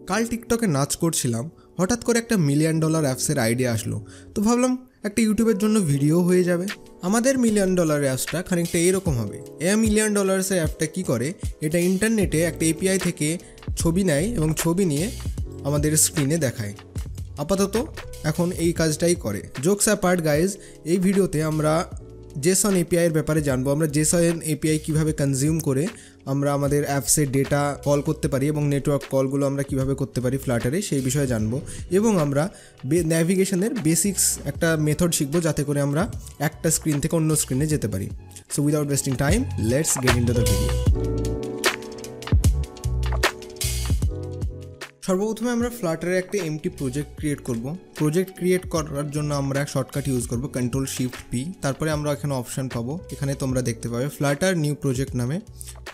কাল টিকটকে নাচ করছিলাম, হঠাৎ করে একটা $1,000,000 অ্যাপসের আইডিয়া আসলো। তো ভাবলাম একটা ইউটিউবের জন্য ভিডিও হয়ে যাবে। আমাদের $1,000,000 অ্যাপসটা খানিকটা এইরকম হবে। $1,000,000 অ্যাপটা কি করে, এটা ইন্টারনেটে একটা এপিআই থেকে ছবি নেয় এবং ছবি নিয়ে আমাদের স্ক্রিনে দেখায়। আপাতত এখন এই কাজটাই করে। জোকস অ্যাপার্ট গাইজ, এই ভিডিওতে আমরা জেসন এপিআইয়ের ব্যাপারে জানবো। আমরা জেসন এপিআই কীভাবে কনজিউম করে আমরা আমাদের অ্যাপসের ডেটা কল করতে পারি এবং নেটওয়ার্ক কলগুলো আমরা কিভাবে করতে পারি ফ্লাটারে, সেই বিষয়ে জানবো। এবং আমরা ন্যাভিগেশনের বেসিক্স একটা মেথড শিখবো, যাতে করে আমরা একটা স্ক্রিন থেকে অন্য স্ক্রিনে যেতে পারি। So without wasting time, let's get into the video. সর্বপ্রথমে আমরা ফ্লাটারে একটা এমটি প্রজেক্ট ক্রিয়েট করব। প্রজেক্ট ক্রিয়েট করার জন্য আমরা শর্টকাট ইউজ করব Ctrl+Shift+P। তারপরে আমরা এখানে অপশান পাবো, এখানে তোমরা দেখতে পাবে ফ্লাটার নিউ প্রজেক্ট নামে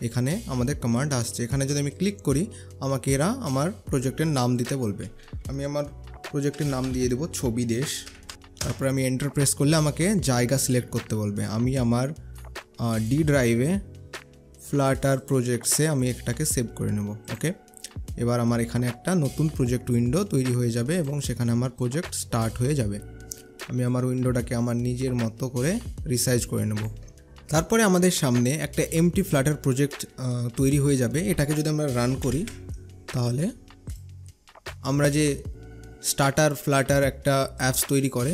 এখানে আমাদের কমান্ড আসছে। এখানে যদি আমি ক্লিক করি, আমাকে এরা আমার প্রজেক্টের নাম দিতে বলবে। আমি আমার প্রজেক্টের নাম দিয়ে দেবো ছবি দেশ। তারপরে আমি এন্টার প্রেস করলে আমাকে জায়গা সিলেক্ট করতে বলবে। আমি আমার ডি ড্রাইভে ফ্লাটার প্রজেক্টসে আমি একটাকে সেভ করে নেব। ওকে, এবার আমার এখানে একটা নতুন প্রজেক্ট উইন্ডো তৈরি হয়ে যাবে এবং সেখানে আমার প্রজেক্ট স্টার্ট হয়ে যাবে। আমি আমার উইন্ডোটাকে আমার নিজের মতো করে রিসাইজ করে নেব। তারপরে আমাদের সামনে একটা এমটি ফ্লাটার প্রজেক্ট তৈরি হয়ে যাবে। এটাকে যদি আমরা রান করি, তাহলে আমরা যে স্টার্টার ফ্লাটার একটা অ্যাপস তৈরি করে,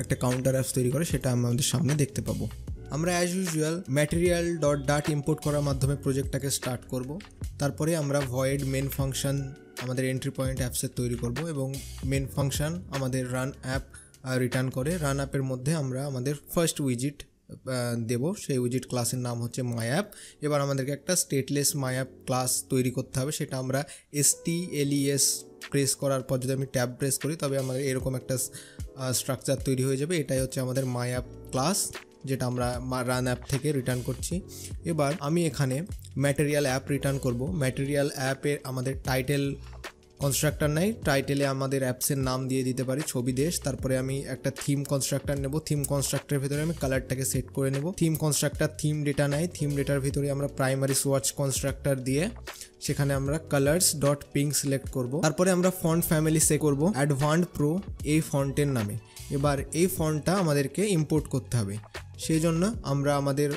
একটা কাউন্টার অ্যাপস তৈরি করে, সেটা আমাদের সামনে দেখতে পাবো। আমরা অ্যাজ ইউজুয়াল material.dat ইম্পোর্ট করার মাধ্যমে প্রজেক্টটাকে স্টার্ট করব। তারপরে আমরা ভয়েড মেন ফাংশন আমাদের এন্ট্রি পয়েন্ট অ্যাপসের তৈরি করব এবং মেন ফাংশন আমাদের রান অ্যাপ রিটার্ন করে। রান অ্যাপের মধ্যে আমরা আমাদের ফার্স্ট উইজিট দেব, সেই উইজিট ক্লাসের নাম হচ্ছে মাই অ্যাপ। এবার আমাদেরকে একটা স্টেটলেস মাই অ্যাপ ক্লাস তৈরি করতে হবে। সেটা আমরা STLES প্রেস করার পর যদি আমি ট্যাব প্রেস করি, তবে আমাদের এরকম একটা স্ট্রাকচার তৈরি হয়ে যাবে। এটাই হচ্ছে আমাদের মাই অ্যাপ ক্লাস, যেটা আমরা রান অ্যাপ থেকে রিটার্ন করছি। এবার আমি এখানে ম্যাটেরিয়াল অ্যাপ রিটার্ন করব। ম্যাটেরিয়াল অ্যাপে আমাদের টাইটেল কনস্ট্রাক্টর নাই, টাইটেলে আমাদের অ্যাপসের নাম দিয়ে দিতে পারি ছবি দেশ। তারপরে আমি একটা থিম কনস্ট্রাক্টর নেব। থিম কনস্ট্রাক্টরের ভিতরে আমি কালারটাকে সেট করে নেব। থিম কনস্ট্রাক্টর থিম ডেটা নেয়। থিম ডেটার ভিতরে আমরা প্রাইমারি সোয়াচ কনস্ট্রাক্টর দিয়ে সেখানে আমরা colors.pink সিলেক্ট করব। তারপরে আমরা ফন্ট ফ্যামিলি সে করব অ্যাডভান্স প্রো এই ফন্টের নামে। এবার এই ফন্টটা আমাদেরকে ইম্পোর্ট করতে হবে। সেই জন্য আমরা আমাদের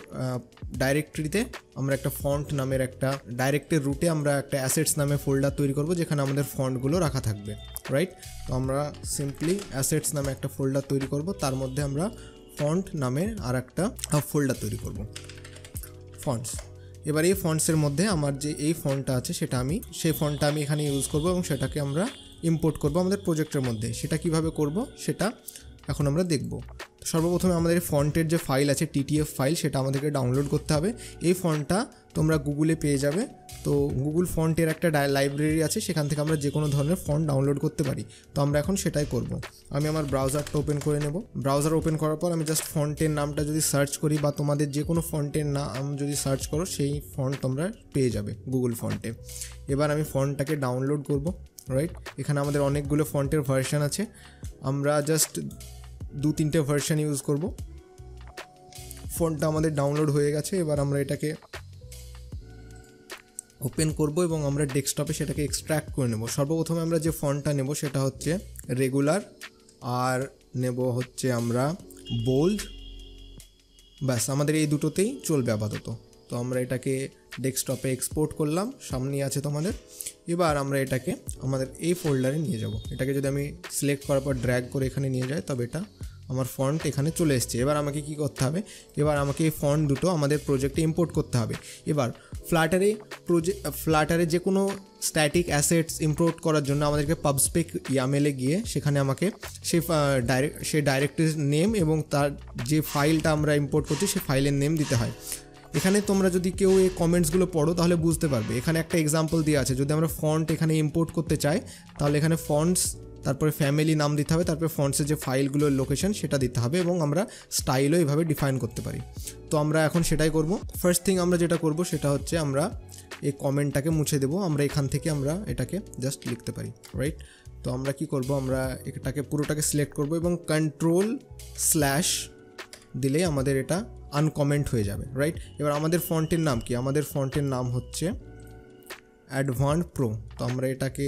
ডাইরেক্টরিতে আমরা একটা ফন্ট নামের একটা ডাইরেক্টের রুটে আমরা একটা অ্যাসেটস নামে ফোল্ডার তৈরি করব, যেখানে আমাদের ফন্টগুলো রাখা থাকবে, রাইট? তো আমরা সিম্পলি অ্যাসেটস নামে একটা ফোল্ডার তৈরি করব, তার মধ্যে আমরা ফন্ট নামে আর একটা ফোল্ডার তৈরি করব, ফন্টস। এবার এই ফন্টসের মধ্যে আমার যে এই ফন্টটা আছে সেই ফন্টটা আমি এখানে ইউজ করব এবং সেটাকে আমরা ইম্পোর্ট করব আমাদের প্রজেক্টের মধ্যে। সেটা কিভাবে করব সেটা এখন আমরা দেখব। সর্বপ্রথমে আমাদের ফন্টের যে ফাইল আছে TTF ফাইল, সেটা আমাদেরকে ডাউনলোড করতে হবে। এই ফন্টটা তোমরা গুগলে পেয়ে যাবে। তো গুগল ফন্টের একটা লাইব্রেরি আছে, সেখান থেকে আমরা যে কোনো ধরনের ফন্ট ডাউনলোড করতে পারি। তো আমরা এখন সেটাই করব। আমি আমার ব্রাউজারটা ওপেন করে নেব। ব্রাউজার ওপেন করার পর আমি জাস্ট ফন্টের নামটা যদি সার্চ করি, বা তোমাদের যে কোনো ফন্টের নাম যদি সার্চ করো, সেই ফন্ট তোমরা পেয়ে যাবে গুগল ফন্টে। এবার আমি ফন্টটাকে ডাউনলোড করব, রাইট? এখানে আমাদের অনেকগুলো ফন্টের ভার্সন আছে, আমরা জাস্ট 2-3টে ভার্সন ইউজ করব। ফন্টটা আমাদের ডাউনলোড হয়ে গেছে। এবার আমরা এটাকে ওপেন করব এবং আমরা ডেস্কটপে সেটাকে এক্সট্র্যাক্ট করে নেব। সর্বপ্রথমে আমরা যে ফন্টটা নেব সেটা হচ্ছে রেগুলার, আর নেব হচ্ছে আমরা বোল্ড। ব্যাস, আমাদের এই দুটোতেই চলবে আপাতত। তো আমরা এটাকে ডেস্কটপে এক্সপোর্ট করলাম, সামনে আছে তোমাদের। এবার আমরা এটাকে আমাদের এই ফোল্ডারে নিয়ে যাব। এটাকে যদি আমি সিলেক্ট করার পর ড্র্যাগ করে এখানে নিয়ে যাই, তবে এটা আমার ফন্ট এখানে চলে এসছে। এবার আমাকে কি করতে হবে, এবার আমাকে এই ফন্ট দুটো আমাদের প্রজেক্টে ইম্পোর্ট করতে হবে। এবার ফ্লাটারে যে কোনো স্ট্যাটিক অ্যাসেটস ইম্পোর্ট করার জন্য আমাদেরকে পাবস্পেক ইয়ামেলে গিয়ে সেখানে আমাকে সেই ডাইরেক্টরির নেম এবং তার যে ফাইলটা আমরা ইম্পোর্ট করছি সেই ফাইলের নেম দিতে হয়। এখানে তোমরা যদি কেউ এই কমেন্টসগুলো পড়ো, তাহলে বুঝতে পারবে। এখানে একটা এক্সাম্পল দেওয়া আছে। যদি আমরা ফন্ট এখানে ইম্পোর্ট করতে চাই, তাহলে এখানে ফন্টস, তারপরে ফ্যামিলি নাম দিতে হবে, তারপরে ফন্টসের যে ফাইলগুলোর লোকেশন সেটা দিতে হবে, এবং আমরা স্টাইলও এইভাবে ডিফাইন করতে পারি। তো আমরা এখন সেটাই করব। ফার্স্ট থিং আমরা যেটা করব সেটা হচ্ছে আমরা এই কমেন্টটাকে মুছে দেবো। আমরা এখান থেকে আমরা এটাকে জাস্ট লিখতে পারি, রাইট? তো আমরা কি করব, আমরা এটাকে পুরোটাকে সিলেক্ট করব এবং Ctrl/ দিলেই আমাদের এটা আনকমেন্ট হয়ে যাবে, রাইট? এবার আমাদের ফন্টের নাম কি? আমাদের ফন্টের নাম হচ্ছে অ্যাডভান্স প্রো। তো আমরা এটাকে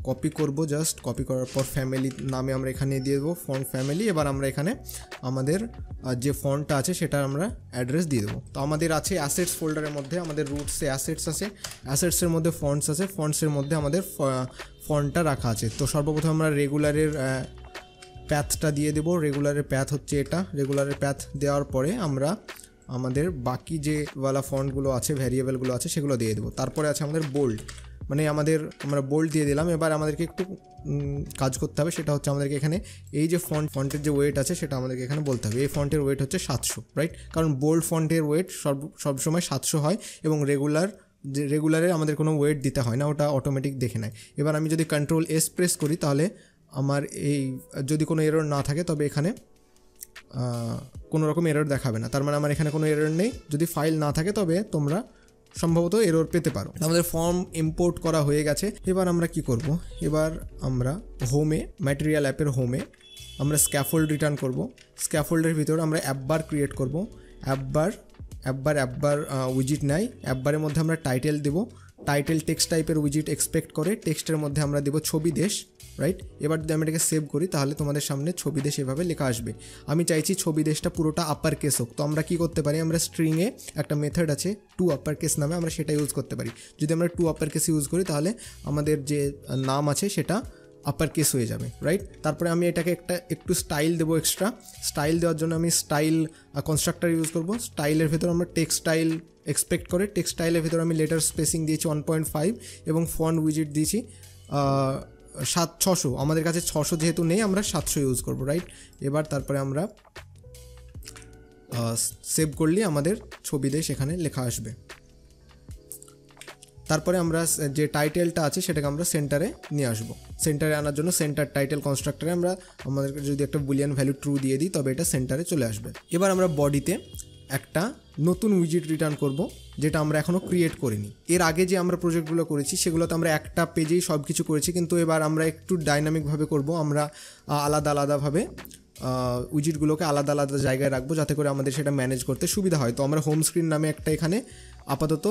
কপি করব, জাস্ট কপি করার পর ফ্যামিলি নামে আমরা এখানে দিয়ে দেবো ফন্ট ফ্যামিলি। এবার আমরা এখানে আমাদের যে ফন্টটা আছে সেটা আমরা অ্যাড্রেস দিয়ে দেবো। তো আমাদের আছে অ্যাসেটস ফোল্ডারের মধ্যে আমাদের রুটসে অ্যাসেটস আছে, অ্যাসেটসের মধ্যে ফন্টস আছে, ফন্টসের মধ্যে আমাদের ফন্টটা রাখা আছে। তো সর্বপ্রথম আমরা রেগুলারের প্যাথটা দিয়ে দেবো। রেগুলারের প্যাথ হচ্ছে এটা। রেগুলারের প্যাথ দেওয়ার পরে আমরা আমাদের বাকি যে ফন্টগুলো আছে, ভ্যারিয়েবলগুলো আছে সেগুলো দিয়ে দেবো। তারপরে আছে আমাদের বোল্ড, মানে আমরা বোল্ড দিয়ে দিলাম। এবার আমাদেরকে একটু কাজ করতে হবে, সেটা হচ্ছে আমাদেরকে এখানে এই যে ফন্টের যে ওয়েট আছে সেটা আমাদেরকে এখানে বলতে হবে। এই ফন্টের ওয়েট হচ্ছে 700, রাইট? কারণ বোল্ড ফন্টের ওয়েট সবসময় 700 হয় এবং রেগুলারে আমাদের কোনো ওয়েট দিতে হয় না, ওটা অটোমেটিক দেখে নেয়। এবার আমি যদি Ctrl+S প্রেস করি তাহলে আমার এই যদি কোনো এরর না থাকে তবে এখানে কোনো রকম এরর দেখাবে না, তার মানে আমার এখানে কোনো এরর নেই। যদি ফাইল না থাকে তবে তোমরা সম্ভবত এরর পেতে পারো। আমাদের ফর্ম ইম্পোর্ট করা হয়ে গেছে। এবার আমরা কি করব, এবার আমরা হোমে, ম্যাটেরিয়াল অ্যাপের হোমে আমরা স্ক্যাফোল্ড রিটার্ন করব। স্ক্যাফোল্ডের ভিতরে আমরা অ্যাপবার ক্রিয়েট করব। অ্যাপবার উইজিট নাই। অ্যাপবারের মধ্যে আমরা টাইটেল দেব। টাইটেল টেক্সট টাইপের উইজিট এক্সপেক্ট করে। টেক্সটের মধ্যে আমরা দেব ছবি দেশ, রাইট? এবার যদি আমি এটাকে সেভ করি তাহলে তোমাদের সামনে ছবি দেশ এভাবে লেখা আসবে। আমি চাইছি ছবি দেশটা পুরোটা আপার কেস হোক। তো আমরা কি করতে পারি, আমরা স্ট্রিংয়ে একটা মেথড আছে টু আপার কেস নামে, আমরা সেটা ইউজ করতে পারি। যদি আমরা টু আপার কেস ইউজ করি তাহলে আমাদের যে নাম আছে সেটা আপার কেস হয়ে যাবে, রাইট? তারপরে আমি এটাকে একটু স্টাইল দেবো। এক্সট্রা স্টাইল দেওয়ার জন্য আমি স্টাইল কনস্ট্রাক্টর ইউজ করব। স্টাইলের ভেতর আমরা টেক্সট স্টাইল এক্সপেক্ট করে, টেক্সট স্টাইলের ভেতর আমি লেটার স্পেসিং দিয়েছি 1.5 এবং ফন্ট উইজিট দিয়েছি 600। আমাদের কাছে 600 যেহেতু নেই, আমরা 700 ইউজ করব, রাইট? এবার তারপরে আমরা সেভ করলে আমাদের ছবি দেশ এখানে লেখা আসবে। তারপরে আমরা যে টাইটেলটা আছে সেটাকে আমরা সেন্টারে নিয়ে আসবো। সেন্টারে আনার জন্য সেন্টার টাইটেল কনস্ট্রাক্টরে আমাদেরকে যদি একটা বুলিয়ান ভ্যালু ট্রু দিয়ে দিই তবে এটা সেন্টারে চলে আসবে। এবার আমরা বডিতে একটা নতুন উইজিট রিটার্ন করব, যেটা আমরা এখনও ক্রিয়েট করিনি। এর আগে যে আমরা প্রজেক্টগুলো করেছি সেগুলোতে আমরা একটা পেজেই সব কিছু করেছি, কিন্তু এবার আমরা একটু ডাইনামিকভাবে করব। আমরা আলাদাভাবে উইজিটগুলোকে আলাদা জায়গায় রাখবো যাতে করে আমাদের সেটা ম্যানেজ করতে সুবিধা হয়। তো আমরা হোম স্ক্রিন নামে একটা এখানে আপাতত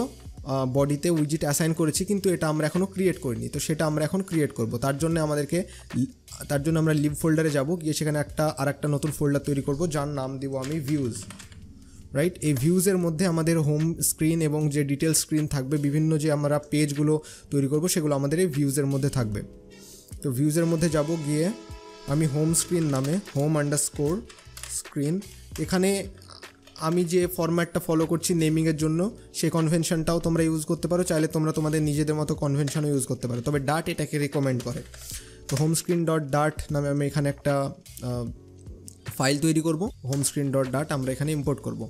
বডিতে উইজিট অ্যাসাইন করেছি, কিন্তু এটা আমরা এখনও ক্রিয়েট করিনি। তো সেটা আমরা এখন ক্রিয়েট করব। তার জন্য আমরা লিভ ফোল্ডারে যাব, গিয়ে সেখানে আর একটা নতুন ফোল্ডার তৈরি করব যার নাম দিব আমি ভিউজ, রাইট? এই ভিউজের মধ্যে আমাদের হোম স্ক্রিন এবং যে ডিটেল স্ক্রিন থাকবে, বিভিন্ন যে আমরা পেজগুলো তৈরি করব সেগুলো আমাদের এই ভিউজের মধ্যে থাকবে। তো ভিউজের মধ্যে যাব, গিয়ে আমি হোম স্ক্রিন নামে home_screen, এখানে আমি যে ফরম্যাটটা ফলো করছি নেমিংয়ের জন্য সেই কনভেনশনটাও তোমরা ইউজ করতে পারো। চাইলে তোমরা তোমাদের নিজেদের মতো কনভেনশনও ইউজ করতে পারো, তবে ডাট এটাকে রেকমেন্ড করে। তো homescreen.dat নামে আমি এখানে একটা ফাইল তৈরি করব। homescreen.dat আমরা এখানে ইম্পোর্ট করব।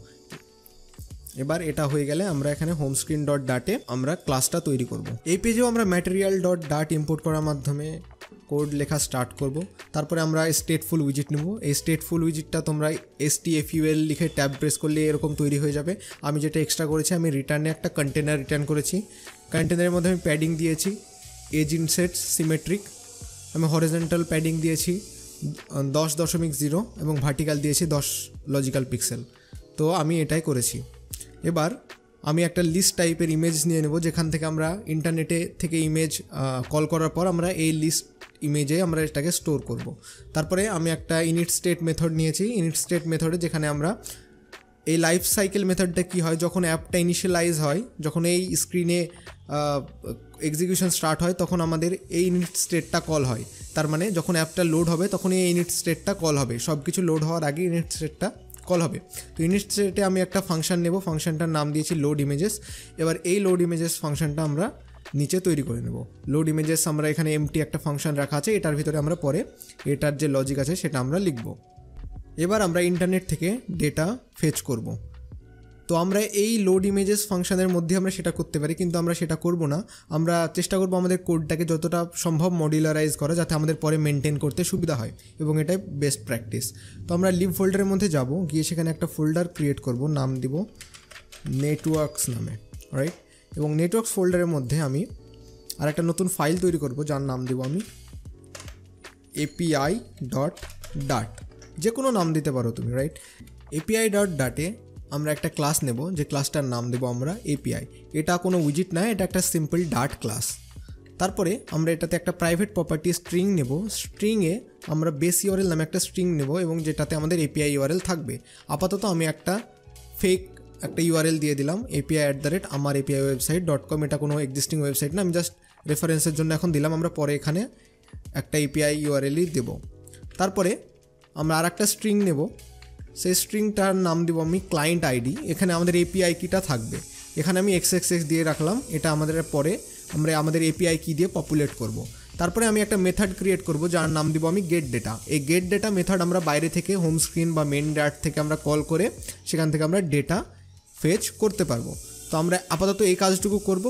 এবার এটা হয়ে গেলে আমরা এখানে homescreen.dat-এ আমরা ক্লাসটা তৈরি করব। এই পেজেও আমরা material.dat ইম্পোর্ট করার মাধ্যমে কোড লেখা স্টার্ট করব। তারপরে আমরা স্টেটফুল উইজিট নেব। এই স্টেটফুল উইজিটটা তোমরা STFUL লিখে ট্যাব প্রেস করলে এরকম তৈরি হয়ে যাবে। আমি যেটা এক্সট্রা করেছি, আমি রিটার্নে একটা কন্টেনার রিটার্ন করেছি। কন্টেনারের মধ্যে আমি প্যাডিং দিয়েছি এজ ইনসেট সিমেট্রিক, আমি হরিজন্টাল প্যাডিং দিয়েছি 10.0 এবং ভার্টিক্যাল দিয়েছি 10 লজিক্যাল পিক্সেল। তো আমি এটাই করেছি। এবার আমি একটা লিস্ট টাইপের ইমেজ নিয়ে নেব, যেখান থেকে আমরা ইন্টারনেটে থেকে ইমেজ কল করার পর আমরা এই লিস্ট ইমেজে আমরা এটাকে স্টোর করব। তারপরে আমি একটা ইনিট স্টেট মেথড নিয়েছি। ইনিট স্টেট মেথডে যেখানে আমরা এই লাইফ সাইকেল মেথডটা কী হয়, যখন অ্যাপটা ইনিশিয়ালাইজ হয়, যখন এই স্ক্রিনে এক্সিকিউশন স্টার্ট হয়, তখন আমাদের এই ইনিট স্টেটটা কল হয়। তার মানে যখন অ্যাপটা লোড হবে তখন এই ইনিট স্টেটটা কল হবে। সব কিছু লোড হওয়ার আগে ইনিট স্টেটটা কল হবে। তো ইনিট স্টেটে আমি একটা ফাংশন নেব, ফাংশনটার নাম দিয়েছি লোড ইমেজেস। এবার এই লোড ইমেজেস ফাংশনটা আমরা নিচে তৈরি করে নেব। লোড ইমেজেস আমরা এখানে এমটি একটা ফাংশন রাখা আছে, এটার ভিতরে আমরা পরে এটার যে লজিক আছে সেটা আমরা লিখব। এবার আমরা ইন্টারনেট থেকে ডেটা ফেচ করব। তো আমরা এই লোড ইমেজেস ফাংশনের মধ্যে আমরা সেটা করতে পারি, কিন্তু আমরা সেটা করব না। আমরা চেষ্টা করব আমাদের কোডটাকে যতটা সম্ভব মডিউলারাইজ করা, যাতে আমাদের পরে মেনটেন করতে সুবিধা হয়, এবং এটাই বেস্ট প্র্যাকটিস। তো আমরা লিভ ফোল্ডারের মধ্যে যাব, গিয়ে সেখানে একটা ফোল্ডার ক্রিয়েট করব, নাম দিব নেটওয়ার্কস নামে, রাইট? এবং নেটওয়ার্কস ফোল্ডারের মধ্যে আমি আর একটা নতুন ফাইল তৈরি করব যার নাম দিব আমি API.dat। যে কোনো নাম দিতে পারো তুমি, রাইট? API.dat-এ আমরা একটা ক্লাস নেব, যে ক্লাসটার নাম দেব আমরা এপিআই। এটা কোনো উইজিট না, এটা একটা সিম্পল ডার্ট ক্লাস। তারপরে আমরা এটাতে একটা প্রাইভেট প্রপার্টি স্ট্রিং নেব। স্ট্রিংয়ে আমরা বেস ইউআরএল নামে একটা স্ট্রিং নেব এবং যেটাতে আমাদের এপিআই ইউআরএল থাকবে। আপাতত আমি একটা ফেক একটা ইউআরএল দিয়ে দিলাম, api@amarepiwebsite.com। এটা কোনো এক্সিস্টিং ওয়েবসাইট না, আমি জাস্ট রেফারেন্সের জন্য এখন দিলাম। আমরা পরে এখানে একটা এপিআই ইউআরএলই দেব। তারপরে আমরা আর একটা স্ট্রিং নেব, সেই স্ট্রিংটার নাম দেব আমি ক্লায়েন্ট আইডি। এখানে আমাদের এপিআই কিটা থাকবে, এখানে আমি XXX দিয়ে রাখলাম। এটা আমাদের পরে আমরা আমাদের এপিআই কি দিয়ে পপুলেট করব। তারপরে আমি একটা মেথড ক্রিয়েট করব যার নাম দিব আমি গেট ডেটা। এই গেট ডেটা মেথড আমরা বাইরে থেকে হোম স্ক্রিন বা মেন ডাট থেকে আমরা কল করে সেখান থেকে আমরা ডেটা ফেচ করতে পারবো। তো আমরা আপাতত এই কাজটুকু করব।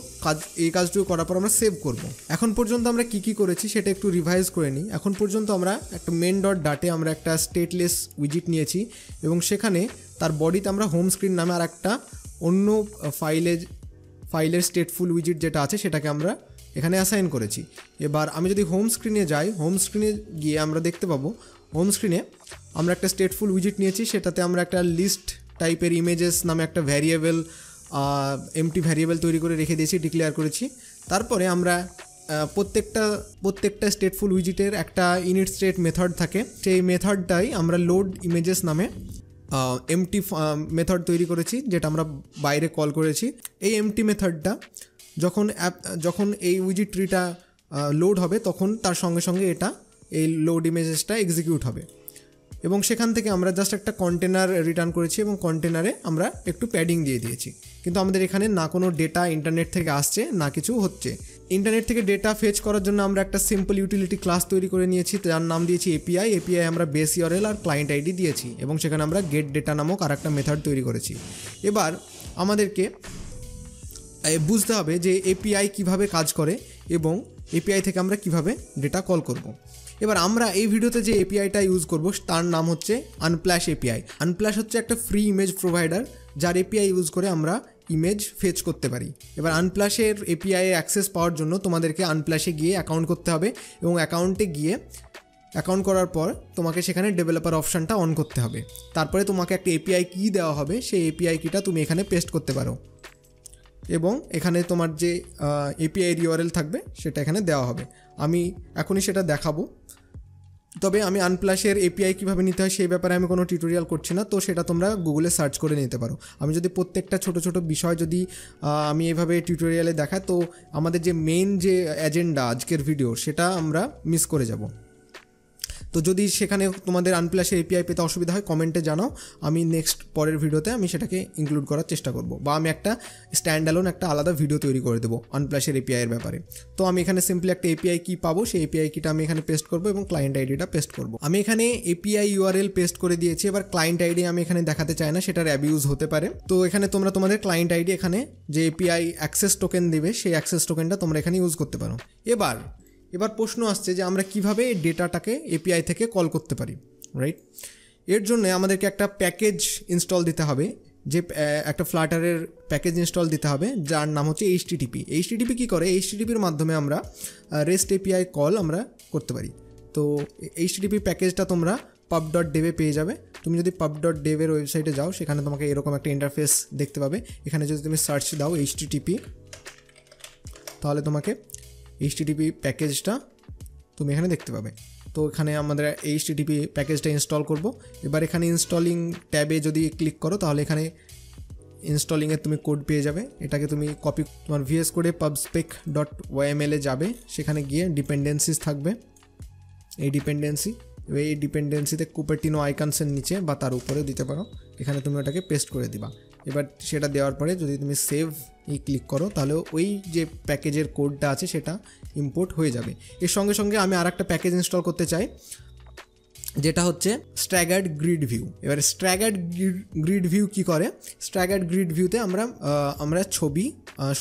এই কাজটুকু করার পর আমরা সেভ করব। এখন পর্যন্ত আমরা কি করেছি সেটা একটু রিভাইজ করে নিই। এখন পর্যন্ত আমরা একটা মেন ডট ডাটে আমরা একটা স্টেটলেস উইজিট নিয়েছি এবং সেখানে তার বডিতে আমরা হোম স্ক্রিন নামে আর একটা অন্য ফাইলের স্টেটফুল উইজিট যেটা আছে সেটাকে আমরা এখানে অ্যাসাইন করেছি। এবার আমি যদি হোম স্ক্রিনে যাই, হোম স্ক্রিনে গিয়ে আমরা দেখতে পাবো হোম স্ক্রিনে আমরা একটা স্টেটফুল উইজিট নিয়েছি, সেটাতে আমরা একটা লিস্ট টাইপের ইমেজেস নামে একটা ভ্যারিয়েবল এমটি ভ্যারিয়েবল তৈরি করে রেখে দিয়েছি, ডিক্লেয়ার করেছি। তারপরে আমরা প্রত্যেকটা স্টেটফুল উইজিটের একটা ইনিট স্টেট মেথড থাকে, সেই মেথডটাই আমরা লোড ইমেজেস নামে এমটি মেথড তৈরি করেছি, যেটা আমরা বাইরে কল করেছি। এই এমটি মেথডটা যখন এই উইজিট ট্রিটা লোড হবে তখন তার সঙ্গে সঙ্গে এটা এই লোড ইমেজেসটা এক্সিকিউট হবে এবং সেখান থেকে আমরা জাস্ট একটা কন্টেনার রিটার্ন করেছি এবং কন্টেনারে আমরা একটু প্যাডিং দিয়ে দিয়েছি। কিন্তু আমাদের এখানে না কোনো ডেটা ইন্টারনেট থেকে আসছে না কিছু হচ্ছে। ইন্টারনেট থেকে ডেটা ফেচ করার জন্য আমরা একটা সিম্পল ইউটিলিটি ক্লাস তৈরি করে নিয়েছি, যার নাম দিয়েছি এপিআই। আমরা বেস ইউআরএল আর ক্লায়েন্ট আইডি দিয়েছি এবং সেখানে আমরা গেট ডেটা নামক আর একটা মেথড তৈরি করেছি। এবার আমাদেরকে বুঝতে হবে যে এপিআই কিভাবে কাজ করে এবং এপিআই থেকে আমরা কিভাবে ডেটা কল করব। এবার আমরা এই ভিডিওতে যে এপিআইটা ইউজ করব তার নাম হচ্ছে আনপ্লাশ এপিআই। আনপ্লাশ হচ্ছে একটা ফ্রি ইমেজ প্রোভাইডার, যার এপিআই ইউজ করে আমরা ইমেজ ফেচ করতে পারি। এবার আনপ্লাশের এপিআই অ্যাক্সেস পাওয়ার জন্য তোমাদেরকে আনপ্লাশে গিয়ে অ্যাকাউন্ট করতে হবে এবং অ্যাকাউন্ট করার পর তোমাকে সেখানে ডেভেলপার অপশানটা অন করতে হবে। তারপরে তোমাকে একটা এপিআই কি দেওয়া হবে, সেই এপিআই কিটা তুমি এখানে পেস্ট করতে পারো এবং এখানে তোমার যে এপিআই ইউআরএল থাকবে সেটা এখানে দেওয়া হবে। আমি এখনই সেটা দেখাবো, তবে আমি আনপ্লাশের এপিআই কীভাবে নিতে হয় সেই ব্যাপারে আমি কোনো টিউটোরিয়াল করছি না, তো সেটা তোমরা গুগলে সার্চ করে নিতে পারো। আমি যদি প্রত্যেকটা ছোট বিষয় যদি আমি এভাবে টিউটোরিয়ালে দেখাই তো আমাদের যে মেন যে এজেন্ডা আজকের ভিডিও সেটা আমরা মিস করে যাব। তো যদি সেখানে তোমাদের আনপ্লাশের এপিআই পেতে অসুবিধা হয় কমেন্টে জানাও, আমি পরের ভিডিওতে আমি সেটাকে ইনক্লুড করার চেষ্টা করব, বা আমি একটা স্ট্যান্ডঅ্যালোন একটা আলাদা ভিডিও তৈরি করে দেবো আনপ্লাশের এপিআইয়ের ব্যাপারে। তো আমি এখানে সিম্পলি একটা এপিআই কি পাবো, সেই এপিআই কিটা আমি এখানে পেস্ট করবো এবং ক্লায়েন্ট আইডিটা পেস্ট করবো। আমি এখানে এপিআই ইউআরএল পেস্ট করে দিয়েছি। এবার ক্লায়েন্ট আইডি আমি এখানে দেখাতে চাই না, সেটার অ্যাবিউজ হতে পারে। তো এখানে তোমরা তোমাদের ক্লায়েন্ট আইডি এখানে যে এপিআই অ্যাক্সেস টোকেন দেবে সেই অ্যাক্সেস টোকেনটা তোমরা এখানে ইউজ করতে পারো। এবার প্রশ্ন আসছে যে আমরা কিভাবে ডেটাটাকে এপিআই থেকে কল করতে পারি, রাইট? এর জন্য আমাদেরকে একটা প্যাকেজ ইনস্টল দিতে হবে, যে একটা ফ্লাটারের প্যাকেজ ইনস্টল দিতে হবে যার নাম হচ্ছে এইচটিটিপি কী করে? এইচটিটিপির মাধ্যমে আমরা রেস্ট এপিআই কল আমরা করতে পারি। তো এইচটিটিপি প্যাকেজটা তোমরা pub.dev এ পেয়ে যাবে। তুমি যদি pub.dev এর ওয়েবসাইটে যাও সেখানে তোমাকে এরকম একটা ইন্টারফেস দেখতে পাবে। এখানে যদি তুমি সার্চ দাও এইচটিটিপি, তাহলে তোমাকে এইচটিটিপি প্যাকেজটা তুমি এখানে দেখতে পাবে। তো এখানে আমাদের এইচটিটিপি প্যাকেজটা ইনস্টল করব। এবার এখানে ইনস্টলিং ট্যাবে যদি ক্লিক করো তাহলে এখানে ইনস্টলিংয়ের তুমি কোড পেয়ে যাবে। এটাকে তুমি কপি তোমার VS কোডে pubspec.yml এ যাবে, সেখানে গিয়ে ডিপেন্ডেন্সিস থাকবে, এই ডিপেন্ডেন্সিতে কুপারটিনো আইকনসের নিচে বা তার উপরে দিতে পারো, এখানে তুমি ওটাকে পেস্ট করে দিবা। এবার সেটা দেওয়ার পরে যদি তুমি সেভ ক্লিক করো তাহলে ওই যে প্যাকেজের কোডটা আছে সেটা ইম্পোর্ট হয়ে যাবে। এর সঙ্গে সঙ্গে আমি আর একটা প্যাকেজ ইনস্টল করতে চাই যেটা হচ্ছে স্ট্যাগার্ড গ্রিড ভিউ। এবার স্ট্যাগার্ড গ্রিড ভিউ কী করে? স্ট্যাগার্ড গ্রিড ভিউতে আমরা ছবি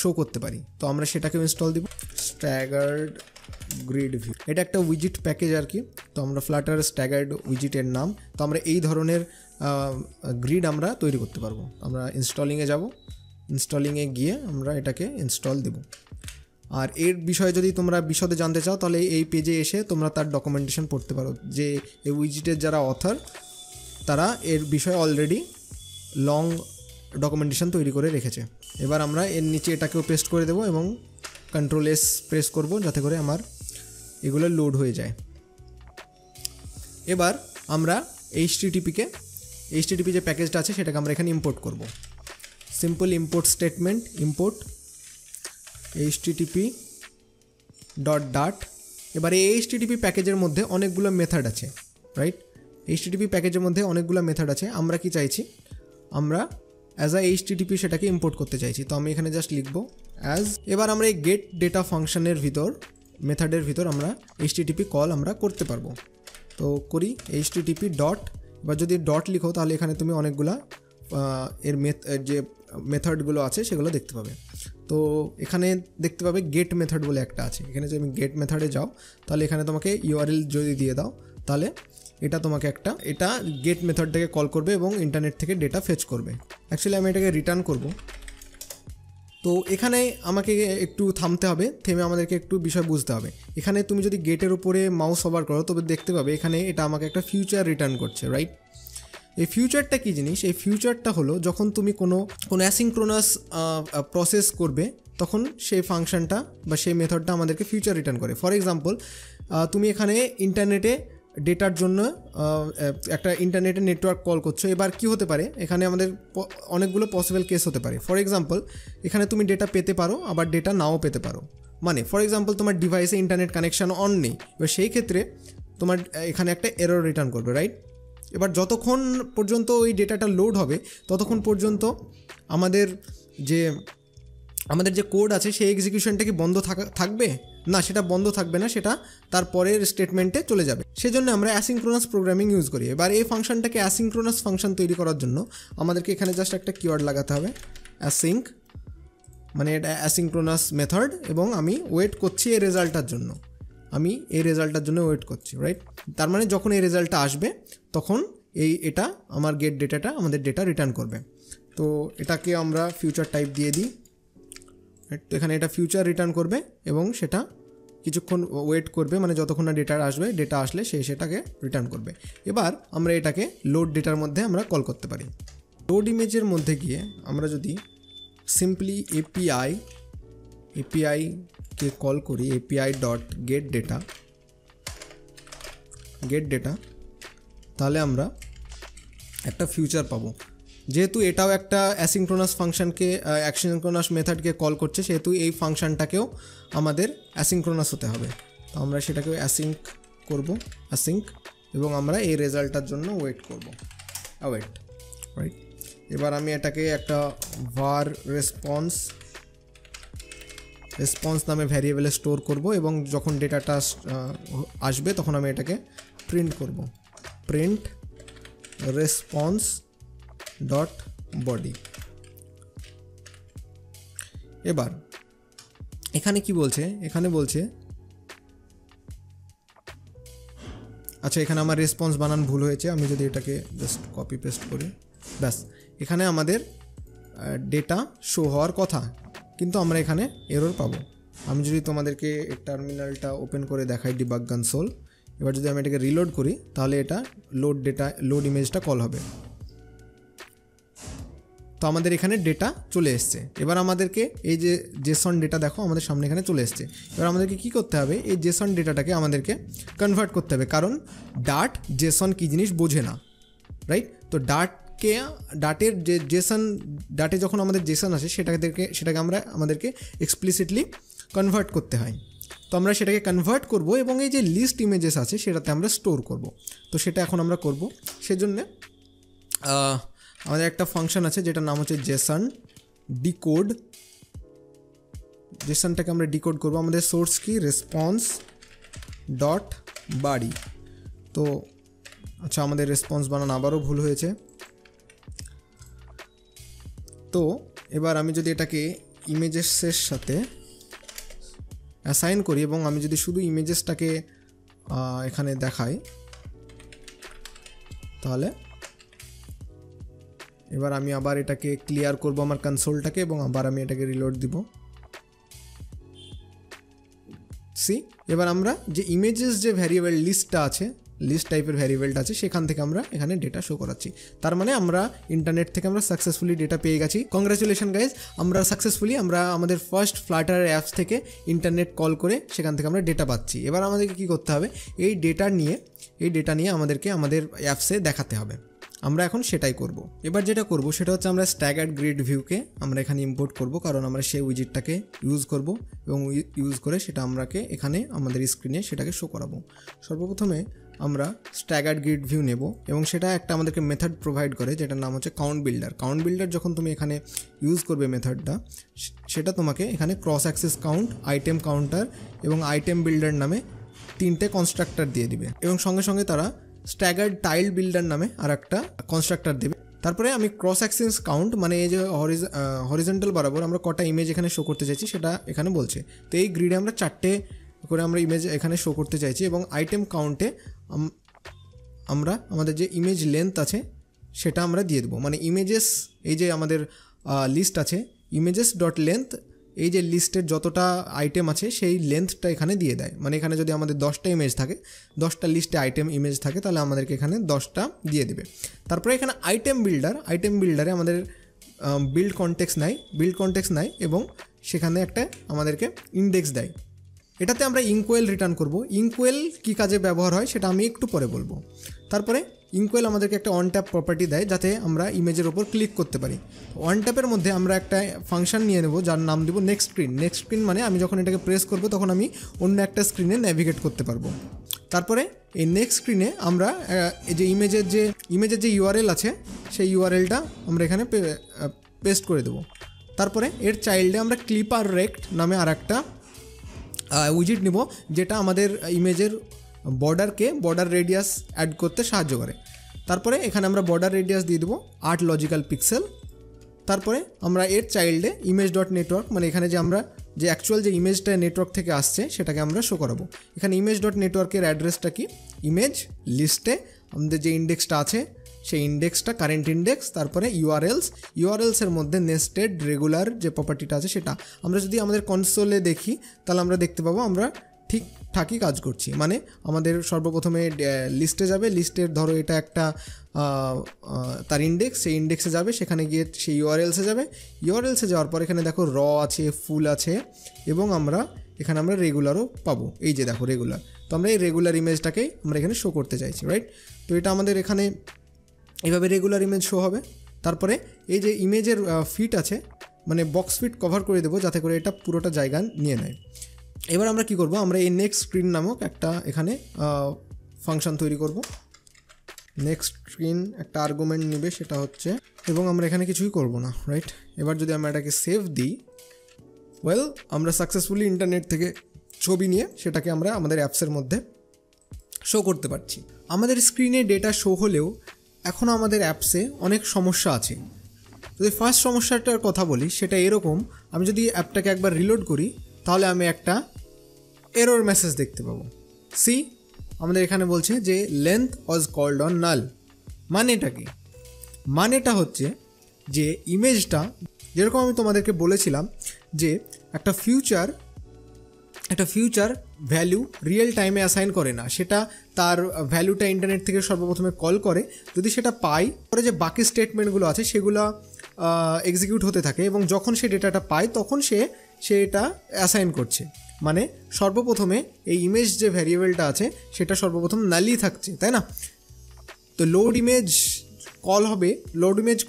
শো করতে পারি। তো আমরা সেটাকে ইনস্টল দিব, স্ট্যাগার্ড গ্রিড ভিউ। এটা একটা উইজিট প্যাকেজ আর কি। তো আমরা ফ্লাটার স্ট্যাগার্ড উইজিটের নাম। তো আমরা এই ধরনের গ্রিড আমরা তৈরি করতে পারবো। আমরা ইনস্টলিংয়ে যাব, ইনস্টলিংয়ে গিয়ে আমরা এটাকে ইনস্টল দেব। আর এর বিষয়ে যদি তোমরা বিশদে জানতে চাও তাহলে এই পেজে এসে তোমরা তার ডকুমেন্টেশন পড়তে পারো, যে এই উইজিটের যারা অথর তারা এর বিষয়ে অলরেডি লং ডকুমেন্টেশন তৈরি করে রেখেছে। এবার আমরা এর নিচে এটাকেও পেস্ট করে দেবো এবং Ctrl+S প্রেস করব যাতে করে আমার এগুলো লোড হয়ে যায়। এবার আমরা HTTP যে প্যাকেজটা আছে সেটাকে আমরা এখানে ইম্পোর্ট করব। Simple import statement, import http.dart। এবার এই HTTP প্যাকেজের মধ্যে অনেকগুলো মেথড আছে, রাইট? HTTP প্যাকেজের মধ্যে অনেকগুলো মেথড আছে। আমরা কি চাইছি, আমরা অ্যাজ আ HTTP সেটাকে ইম্পোর্ট করতে চাইছি। তো আমি এখানে জাস্ট লিখব অ্যাজ। এবার আমরা এই গেট ডেটা ফাংশনের ভিতর, মেথডের ভিতর আমরা HTTP কল আমরা করতে পারবো। তো করি http ডট। এবার যদি ডট লিখো তাহলে এখানে তুমি অনেকগুলা এর যে মেথডগুলো আছে সেগুলো দেখতে পাবে। তো এখানে দেখতে পাবে গেট মেথড বলে একটা আছে। এখানে যদি তুমি গেট মেথডে যাও তাহলে এখানে তোমাকে URL যদি দিয়ে দাও তাহলে এটা তোমাকে এটা গেট মেথডটাকে কল করবে এবং ইন্টারনেট থেকে ডেটা ফেচ করবে। অ্যাকচুয়ালি আমি এটাকে রিটার্ন করব। তো এখানে আমাকে একটু থামতে হবে, থেমে আমাদেরকে একটু বিষয় বুঝতে হবে। এখানে তুমি যদি গেটের উপরে মাউস ওভার করো তবে দেখতে পাবে এখানে এটা আমাকে একটা ফিউচার রিটার্ন করছে, রাইট? এই ফিউচারটা কী জিনিস? এই ফিউচারটা হলো যখন তুমি কোনো অ্যাসিনক্রোনাস প্রসেস করবে তখন সেই ফাংশনটা বা সেই মেথডটা আমাদেরকে ফিউচার রিটার্ন করে। ফর এক্সাম্পল, তুমি এখানে ইন্টারনেটে ডেটার জন্য একটা ইন্টারনেটের নেটওয়ার্ক কল করছো। এবার কি হতে পারে, এখানে আমাদের অনেকগুলো পসিবল কেস হতে পারে। ফর এক্সাম্পল, এখানে তুমি ডেটা পেতে পারো আবার ডেটা নাও পেতে পারো। মানে ফর এক্সাম্পল তোমার ডিভাইসে ইন্টারনেট কানেকশান অন নেই, এবার সেই ক্ষেত্রে তোমার এখানে একটা এরর রিটার্ন করবে, রাইট? এবার যতক্ষণ পর্যন্ত ওই ডেটাটা লোড হবে ততক্ষণ পর্যন্ত আমাদের যে কোড আছে সেই এক্সিকিউশনটা কি বন্ধ থাকবে না, সেটা বন্ধ থাকবে না, সেটা তার পরের স্টেটমেন্টে চলে যাবে। সেজন্য আমরা অ্যাসিনক্রোনাস প্রোগ্রামিং ইউজ করি। এবার এই ফাংশনটাকে অ্যাসিনক্রোনাস ফাংশন তৈরি করার জন্য আমাদেরকে এখানে জাস্ট একটা কিওয়ার্ড লাগাতে হবে, অ্যাসিঙ্ক, মানে এটা অ্যাসিনক্রোনাস মেথড, এবং আমি ওয়েট করছি এই রেজাল্টটার জন্য। ওয়েট করছি, রাইট? তার মানে যখন এই রেজাল্টটা আসবে তখন এটা আমার গেট ডেটাটা আমাদের ডেটা রিটার্ন করবে। তো এটাকে আমরা ফিউচার টাইপ দিয়ে দিই। তো এখানে এটা ফিউচার রিটার্ন করবে এবং সেটা কিছুক্ষণ ওয়েট করবে, মানে যতক্ষণ না ডেটা আসবে, ডেটা আসলে সেটাকে রিটার্ন করবে। এবার আমরা এটাকে লোড ডেটার মধ্যে আমরা কল করতে পারি। লোড ইমেজের মধ্যে গিয়ে আমরা যদি সিম্পলি এপিআইকে কল করি, api.getData, তাহলে আমরা একটা ফিউচার পাবো। যেহেতু এটাও একটা অ্যাসিনক্রোনাস ফাংশনকে, অ্যাসিনক্রোনাস মেথডকে কল করছে, সেহেতু এই ফাংশনটাকেও আমাদের অ্যাসিনক্রোনাস হতে হবে। তো আমরা সেটাকেও অ্যাসিঙ্ক করব, এবং আমরা এই রেজাল্টটার জন্য ওয়েট করব, রাইট? এবার আমি এটাকে একটা var রেসপন্স নামে ভ্যারিয়েবলে স্টোর করব এবং যখন ডেটাটা আসবে তখন আমি এটাকে প্রিন্ট করব, প্রিন্ট response.body। এবার এখানে কি বলছে, এখানে বলছে, আচ্ছা এখানে আমার রেসপন্স বানান ভুল হয়েছে। আমি যদি এটাকে জাস্ট কপি পেস্ট করি, ব্যাস এখানে আমাদের ডেটা শো হওয়ার কথা, কিন্তু আমরা এখানে এরর পাবো। আমি যদি তোমাদেরকে টার্মিনালটা ওপেন করে দেখাই, ডিবাগ কনসোল, এবার যদি আমি এটাকে রিলোড করি তাহলে এটা লোড ইমেজটা কল হবে। তো আমাদের এখানে ডেটা চলে এসছে। এবার আমাদেরকে এই যে জেসন ডেটা দেখো আমাদের সামনে এখানে চলে এসছে। এবার আমাদেরকে কি করতে হবে, এই জেসন ডেটাটাকে আমাদেরকে কনভার্ট করতে হবে, কারণ ডাট জেসন কী জিনিস বোঝে না, রাইট? তো ডাটের যে ডাটে যখন আমাদের জেসন আসে সেটাকে আমাদেরকে এক্সপ্লিসিটলি কনভার্ট করতে হয়। তো আমরা সেটাকে কনভার্ট করব এবং এই যে লিস্ট ইমেজেস আছে সেটাতে আমরা স্টোর করব। তো সেটা এখন আমরা করব। সেজন্য আমাদের একটা ফাংশন আছে যেটার নাম হচ্ছে জেসন ডিকোড। জেসনটাকে আমরা ডিকোড করব। আমাদের সোর্স কি, response.body। তো আচ্ছা, আমাদের রেসপন্স বানান আবারও ভুল হয়েছে। তো এবার আমি যদি এটাকে ইমেজেসের সাথে অ্যাসাইন করি এবং আমি যদি শুধু ইমেজেসটাকে এখানে দেখাই, তাহলে এবার আমি আবার এটাকে ক্লিয়ার করব আমার কনসোলটাকে এবং আবার আমি এটাকে রিলোড দিব। এবার আমরা যে ইমেজেস যে ভ্যারিয়েবল লিস্টটা আছে, লিস্ট টাইপের ভ্যারিয়েবলটা আছে সেখান থেকে আমরা এখানে ডেটা শো করাচ্ছি। তার মানে আমরা ইন্টারনেট থেকে আমরা সাকসেসফুলি ডেটা পেয়ে গেছি। কংগ্রাচুলেশন গাইজ, আমরা সাকসেসফুলি আমরা আমাদের ফার্স্ট ফ্লাটার অ্যাপস থেকে ইন্টারনেট কল করে সেখান থেকে আমরা ডেটা পাচ্ছি। এবার আমাদেরকে কী করতে হবে, এই ডেটা নিয়ে আমাদেরকে আমাদের অ্যাপসে দেখাতে হবে। আমরা এখন সেটাই করব। এবার যেটা করব সেটা হচ্ছে আমরা স্ট্যাগার্ড গ্রিড ভিউকে আমরা এখানে ইম্পোর্ট করব, কারণ আমরা সেই উইজেটটাকে ইউজ করব এবং ইউজ করে সেটা আমরাকে এখানে আমাদের স্ক্রিনে সেটাকে শো করাবো। সর্বপ্রথমে আমরা স্ট্যাগার্ড গ্রিড ভিউ নেব এবং সেটা একটা আমাদেরকে মেথড প্রোভাইড করে যেটার নাম হচ্ছে কাউন্ট বিল্ডার। কাউন্ট বিল্ডার যখন তুমি এখানে ইউজ করবে মেথডটা, সেটা তোমাকে এখানে cross Axis count, item counter এবং আইটেম বিল্ডার নামে 3টে কনস্ট্রাক্টর দিয়ে দিবে এবং সঙ্গে সঙ্গে তারা স্ট্যাগার্ড টাইল বিল্ডার নামে আর একটা কনস্ট্রাক্টর দেবে। তারপরে আমি ক্রস অ্যাক্সিস কাউন্ট মানে এই যে হরিজন্টাল বরাবর আমরা কটা ইমেজ এখানে শো করতে চাইছি সেটা এখানে বলছে। তো এই গ্রিডে আমরা 4টে করে আমরা ইমেজ এখানে শো করতে চাইছি এবং আইটেম কাউন্টে আমরা আমাদের যে ইমেজ লেন্থ আছে সেটা আমরা দিয়ে দেবো। মানে ইমেজেস, এই যে আমাদের লিস্ট আছে ইমেজেস ডট লেন্থ, এই যে লিস্টের যতটা আইটেম আছে সেই লেন্থটা এখানে দিয়ে দেয়। মানে এখানে যদি আমাদের 10টা ইমেজ থাকে, 10টা লিস্টে আইটেম ইমেজ থাকে, তাহলে আমাদেরকে এখানে 10টা দিয়ে দেবে। তারপরে এখানে আইটেম বিল্ডারে আমাদের বিল্ড কনটেক্সট নেয় এবং সেখানে একটা আমাদেরকে ইন্ডেক্স দেয়। এটাতে আমরা ইনকোয়েল রিটার্ন করব। ইনকোয়েল কী কাজে ব্যবহার হয় সেটা আমি একটু পরে বলবো। তারপরে ইনকোয়েল আমাদেরকে একটা অন ট্যাপ প্রপার্টি দেয় যাতে আমরা ইমেজের ওপর ক্লিক করতে পারি। অন ট্যাপের মধ্যে আমরা একটা ফাংশন নিয়ে নেব যার নাম দেবো নেক্সট স্ক্রিন। মানে আমি যখন এটাকে প্রেস করব তখন আমি অন্য একটা স্ক্রিনে ন্যাভিগেট করতে পারবো। তারপরে এই নেক্সট স্ক্রিনে আমরা এই যে ইমেজের যে ইউআরএল আছে সেই ইউআরএলটা আমরা এখানে পেস্ট করে দেবো। তারপরে এর চাইল্ডে আমরা ক্লিপার রেক্ট নামে আর একটা উইজেট নেব যেটা আমাদের ইমেজের বর্ডার রেডিয়াস অ্যাড করতে সাহায্য করে। তারপরে এখানে আমরা বর্ডার রেডিয়াস দিয়ে দেবো 8 লজিক্যাল পিক্সেল। তারপরে আমরা এর চাইল্ডে ইমেজ ডট নেটওয়ার্ক, মানে এখানে যে আমরা যে অ্যাকচুয়াল যে ইমেজটা নেটওয়ার্ক থেকে আসছে সেটাকে আমরা শো করাবো। এখানে ইমেজ ডট নেটওয়ার্কের অ্যাড্রেসটা কি, ইমেজ লিস্টে আমাদের যে ইন্ডেক্সটা আছে সেই ইন্ডেক্সটা কারেন্ট ইন্ডেক্স, তারপরে ইউআরএলসের মধ্যে নেস্টেড রেগুলার যে প্রপার্টিটা আছে সেটা। আমরা যদি আমাদের কনসোলে দেখি তাহলে আমরা দেখতে পাবো আমরা ঠিকঠাকই কাজ করছি। মানে আমাদের সর্বপ্রথমে লিস্টে যাবে, লিস্টের ধরো এটা একটা তার ইন্ডেক্স, সেই ইন্ডেক্সে যাবে, সেখানে গিয়ে সেই ইউআরএলসে যাওয়ার পর এখানে দেখো র আছে, ফুল আছে এবং এখানে আমরা রেগুলারও পাবো। এই যে দেখো রেগুলার, তো আমরা এই রেগুলার ইমেজটাকেই আমরা এখানে শো করতে চাইছি, রাইট? তো এটা আমাদের এখানে এইভাবে রেগুলার ইমেজ শো হবে। তারপরে এই যে ইমেজের ফিট আছে, মানে বক্স ফিট কভার করে দেবো যাতে করে এটা পুরোটা জায়গা নিয়ে নেয়। এবার আমরা কি করব, আমরা এই নেক্সট স্ক্রিন নামক একটা এখানে ফাংশন তৈরি করব। নেক্সট স্ক্রিন একটা আর্গুমেন্ট নেবে সেটা হচ্ছে, এবং আমরা এখানে কিছুই করব না, রাইট? এবার যদি আমরা এটাকে সেভ দিই, আমরা সাকসেসফুলি ইন্টারনেট থেকে ছবি নিয়ে সেটাকে আমরা আমাদের অ্যাপসের মধ্যে শো করতে পারছি। আমাদের স্ক্রিনে ডেটা শো হলেও এখনও আমাদের অ্যাপসে অনেক সমস্যা আছে। যদি ফার্স্ট সমস্যাটার কথা বলি সেটা এরকম, আমি যদি অ্যাপটাকে একবার রিলোড করি তাহলে আমি একটা এরর মেসেজ দেখতে পাবো। আমাদের এখানে বলছে যে লেন্থ ওয়াজ কল্ড অন নাল। মানেটা কি? মানেটা হচ্ছে যে ইমেজটা, যেরকম আমি তোমাদেরকে বলেছিলাম যে একটা ফিউচার ভ্যালু রিয়েল টাইমে অ্যাসাইন করে না, সেটা তার ভ্যালুটা ইন্টারনেট থেকে সর্বপ্রথমে কল করে, যদি সেটা পাই পরে যে বাকি স্টেটমেন্টগুলো আছে সেগুলো এক্সিকিউট হতে থাকে এবং যখন সে ডেটাটা পায় তখন সে এটা অ্যাসাইন করছে। মানে সর্বপ্রথমে এই ইমেজ যে ভ্যারিয়েবলটা আছে সেটা সর্বপ্রথম নালই থাকছে, তাই না? তো লোড ইমেজ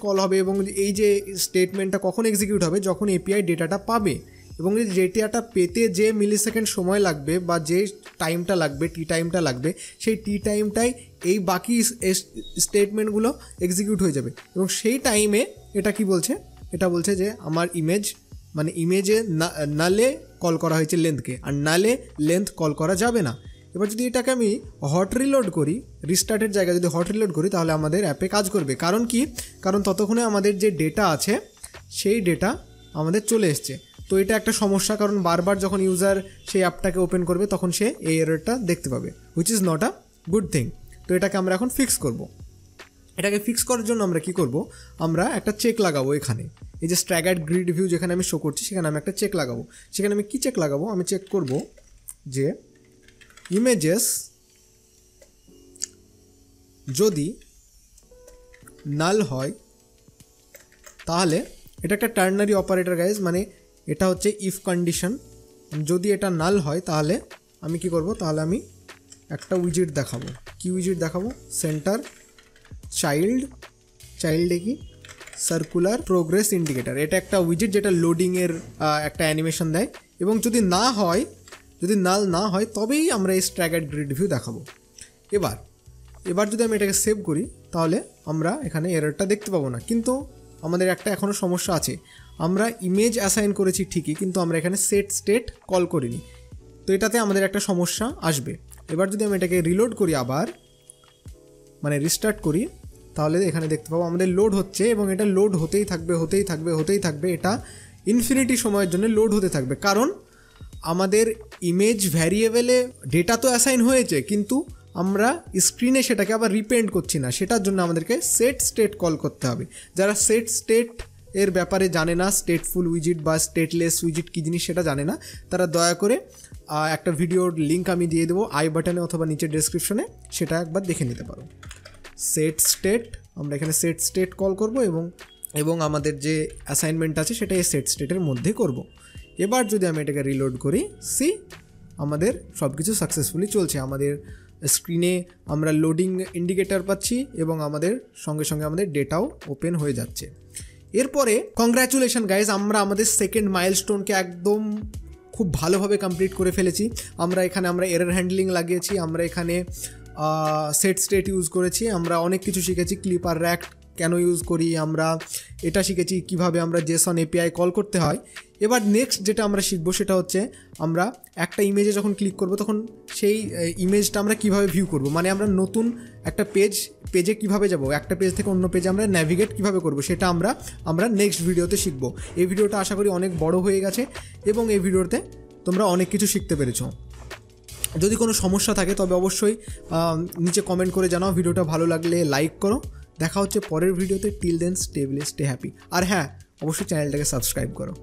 কল হবে এবং এই যে স্টেটমেন্টটা কখন এক্সিকিউট হবে, যখন এপিআই ডেটাটা পাবে এবং এই ডেটাটা পেতে যে মিলিসেকেন্ড সময় লাগবে বা যে টাইমটা লাগবে, টি টাইমটা লাগবে, সেই টি টাইমটাই এই বাকি স্টেটমেন্টগুলো এক্সিকিউট হয়ে যাবে এবং সেই টাইমে এটা কি বলছে, এটা বলছে যে আমার ইমেজে নালে কল করা হয়েছে লেন্থকে, আর নালে লেন্থ কল করা যাবে না। এবার যদি এটাকে আমি হট রিলোড করি, রিস্টার্টের জায়গায় যদি হট রিলোড করি তাহলে আমাদের অ্যাপে কাজ করবে। কারণ ততক্ষণে আমাদের যে ডেটা আছে সেই ডেটা আমাদের চলে এসছে। তো এটা একটা সমস্যা, কারণ বারবার যখন ইউজার সেই অ্যাপটাকে ওপেন করবে তখন সে এই এররটা দেখতে পাবে, which is not a good thing. তো এটাকে আমরা এখন ফিক্স করব। এটাকে ফিক্স করার জন্য আমরা কি করব, আমরা একটা চেক লাগাবো এখানে, এই যে স্ট্যাগার্ড গ্রিড ভিউ যেখানে আমি শো করছি সেখানে আমি একটা চেক লাগাবো। সেখানে আমি কি চেক লাগাবো, আমি চেক করব যে ইমেজেস যদি নাল হয় তাহলে এটা একটা টার্নারি অপারেটর গাইজ, মানে এটা হচ্ছে ইফ কন্ডিশন। যদি এটা নাল হয় তাহলে আমি কি করব, তাহলে আমি একটা উইজেট দেখাবো। কি উইজেট দেখাবো? সেন্টার চাইল্ডে কি সার্কুলার প্রোগ্রেস ইন্ডিকেটার। এটা একটা উইজেট যেটা লোডিংয়ের একটা অ্যানিমেশন দেয়, এবং যদি নাল না হয় তবেই আমরা এই স্ট্যাগার্ড গ্রিড ভিউ দেখাবো। এবার যদি আমি এটাকে সেভ করি তাহলে আমরা এখানে এররটা দেখতে পাবো না। কিন্তু আমাদের একটা এখনও সমস্যা আছে, আমরা ইমেজ অ্যাসাইন করেছি ঠিকই, কিন্তু আমরা এখানে সেট স্টেট কল করিনি, তো এটাতে আমাদের একটা সমস্যা আসবে। এবার যদি আমি এটাকে রিলোড করি আবার, মানে রিস্টার্ট করি, তাহলে এখানে দেখতে পাবো আমাদের লোড হচ্ছে, এবং এটা লোড হতেই থাকবে। এটা ইনফিনিটি সময়ের জন্য লোড হতে থাকবে, কারণ আমাদের ইমেজ ভ্যারিয়েবলে ডেটা তো অ্যাসাইন হয়েছে, কিন্তু আমরা স্ক্রিনে সেটাকে আবার রিপেন্ট করছি না। সেটার জন্য আমাদেরকে সেট স্টেট কল করতে হবে। যারা সেট স্টেট এর ব্যাপারে জানে না, স্টেটফুল উইজিট বা স্টেটলেস উইজিট কী জিনিস সেটা জানে না, তারা দয়া করে একটা ভিডিওর লিঙ্ক আমি দিয়ে দেবো আই বাটনে অথবা নিচের ডেসক্রিপশনে, সেটা একবার দেখে নিতে পারো। সেট স্টেট, আমরা এখানে সেট স্টেট কল করব, এবং আমাদের যে অ্যাসাইনমেন্ট আছে সেটা এই সেট স্টেটের মধ্যে করব। এবার যদি আমি এটাকে রিলোড করি, আমাদের সব কিছু সাকসেসফুলি চলছে। আমাদের স্ক্রিনে আমরা লোডিং ইন্ডিকেটর পাচ্ছি, এবং আমাদের সঙ্গে সঙ্গে আমাদের ডেটাও ওপেন হয়ে যাচ্ছে। এরপরে কংগ্র্যাচুলেশন গাইজ, আমরা আমাদের সেকেন্ড মাইলস্টোনকে একদম খুব ভালোভাবে কমপ্লিট করে ফেলেছি। আমরা এরর হ্যান্ডলিং লাগিয়েছি, আমরা এখানে সেট স্টেট ইউজ করেছি, আমরা অনেক কিছু শিখেছি, ক্লিপ আর র্যাক কেন ইউজ করি, আমরা এটা শিখেছি কিভাবে আমরা জেসন এপিআই কল করতে হয়। এবার নেক্সট যেটা আমরা শিখবো সেটা হচ্ছে আমরা একটা ইমেজে যখন ক্লিক করব তখন সেই ইমেজটা আমরা কিভাবে ভিউ করব, মানে আমরা নতুন একটা পেজে কিভাবে যাব, একটা পেজ থেকে অন্য পেজে আমরা ন্যাভিগেট কিভাবে করব, সেটা আমরা নেক্সট ভিডিওতে শিখবো। এই ভিডিওটা আশা করি অনেক বড় হয়ে গেছে, এবং এই ভিডিওতে তোমরা অনেক কিছু শিখতে পেরেছো। যদি কোনো সমস্যা থাকে তবে অবশ্যই নিচে কমেন্ট করে জানাও। ভিডিওটা ভালো লাগলে লাইক করো। দেখা হচ্ছে পরের ভিডিওতে। Till then stay happy. আর হ্যাঁ, অবশ্যই চ্যানেলটাকে সাবস্ক্রাইব করো।